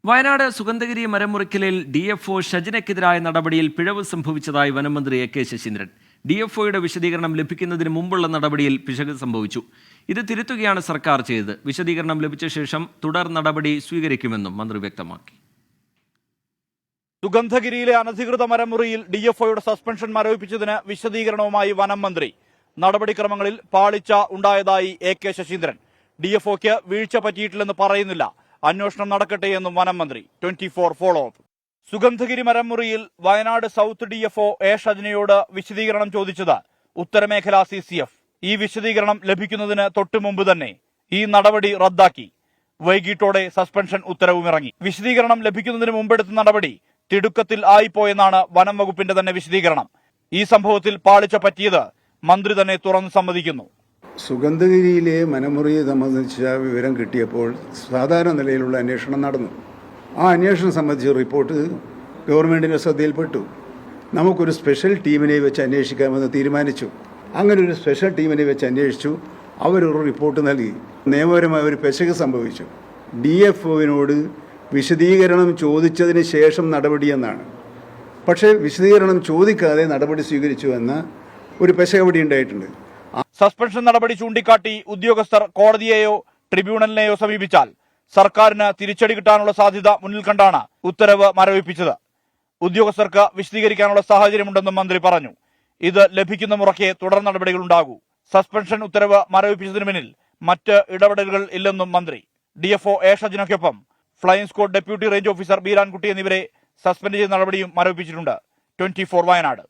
Wayanad Sugandhagiri മരമുറിക്കലിൽ DFO ഷജിനയ്ക്കെതിരായ നടപടിയിൽ പിഴവ് സംഭവിച്ചതായി വനമന്ത്രി AK ശശീന്ദ്രൻ. DFOയുടെ വിശദീകരണം ലഭിക്കുന്നതിന് മുമ്പുള്ള നടപടിയിൽ പിശക് സംഭവിച്ചു. ഇത് തിരുത്തുകയാണ് സർക്കാർ ചെയ്തത്. വിശദീകരണം ലഭിച്ച ശേഷം തുടർ നടപടി സ്വീകരിക്കുമെന്നും മന്ത്രി വ്യക്തമാക്കി. സുഗന്ധഗിരിയിലെ അനധികൃത മരമുറിയിൽ DFOയുടെ സസ്പെൻഷൻ മരവിപ്പിച്ചതിന് വിശദീകരണവുമായി വനം മന്ത്രി. നടപടിക്രമങ്ങളിൽ പാളിച്ച ഉണ്ടായതായി AK ശശീന്ദ്രൻ. DFOയ്ക്ക് വീഴ്ച പറ്റിയിട്ടില്ലെന്ന് പറയുന്നില്ല. അന്വേഷണം നടക്കട്ടെ എന്നും വനം മന്ത്രി. 24 ഫോളോ അപ്പ്. സുഗന്ധഗിരി മരമുറിയിൽ വയനാട് സൗത്ത് DFO A ഷജിനയോട് വിശദീകരണം ചോദിച്ചത് ഉത്തരമേഖല CCF. ഈ വിശദീകരണം ലഭിക്കുന്നതിന് തൊട്ടുമുമ്പ് തന്നെ ഈ നടപടി റദ്ദാക്കി. വൈകിട്ടോടെ സസ്പെൻഷൻ ഉത്തരവുമിറങ്ങി. വിശദീകരണം ലഭിക്കുന്നതിന് മുമ്പെടുത്ത നടപടി തിടുക്കത്തിൽ ആയിപ്പോയെന്നാണ് വനം വകുപ്പിന്റെ തന്നെ വിശദീകരണം. ഈ സംഭവത്തിൽ പാളിച്ച പറ്റിയത് മന്ത്രി തന്നെ തുറന്നു സമ്മതിക്കുന്നു. സുഗന്ധഗിരിയിലെ മനമുറിയെ സംബന്ധിച്ച വിവരം കിട്ടിയപ്പോൾ സാധാരണ നിലയിലുള്ള അന്വേഷണം നടന്നു. ആ അന്വേഷണം സംബന്ധിച്ച റിപ്പോർട്ട് ഗവൺമെൻറ്റിൻ്റെ ശ്രദ്ധയിൽപ്പെട്ടു. നമുക്കൊരു സ്പെഷ്യൽ ടീമിനെ വെച്ച് അന്വേഷിക്കാമെന്ന് തീരുമാനിച്ചു. അങ്ങനെ ഒരു സ്പെഷ്യൽ ടീമിനെ വെച്ച് അന്വേഷിച്ചു. അവരൊരു റിപ്പോർട്ട് നൽകി. നിയമപരമായ ഒരു പിശക് സംഭവിച്ചു. DFOവിനോട് വിശദീകരണം ചോദിച്ചതിന് ശേഷം നടപടിയെന്നാണ്. പക്ഷേ വിശദീകരണം ചോദിക്കാതെ നടപടി സ്വീകരിച്ചു എന്ന ഒരു പിശക് അവിടെ ഉണ്ടായിട്ടുണ്ട്. സസ്പെൻഷൻ നടപടി ചൂണ്ടിക്കാട്ടി ഉദ്യോഗസ്ഥർ കോടതിയെയോ ട്രിബ്യൂണലിനെയോ സമീപിച്ചാൽ സർക്കാരിന് തിരിച്ചടി കിട്ടാനുള്ള സാധ്യത മുന്നിൽ കണ്ടാണ് ഉത്തരവ് മരവിപ്പിച്ചത്. ഉദ്യോഗസ്ഥർക്ക് വിശദീകരിക്കാനുള്ള സാഹചര്യമുണ്ടെന്നും മന്ത്രി പറഞ്ഞു. ഇത് ലഭിക്കുന്ന മുറയ്ക്ക് തുടർ നടപടികൾ ഉണ്ടാകൂ. സസ്പെൻഷൻ ഉത്തരവ് മരവിപ്പിച്ചതിന് പിന്നിൽ മറ്റ് ഇടപെടലുകൾ ഇല്ലെന്നും മന്ത്രി. DFO A ഷജിനയ്ക്കൊപ്പം flying squad deputy range officer Beerankutty എന്നിവരെ സസ്പെൻഡ് ചെയ്ത നടപടിയും മരവിപ്പിച്ചിട്ടുണ്ട്. 24 വയനാട്.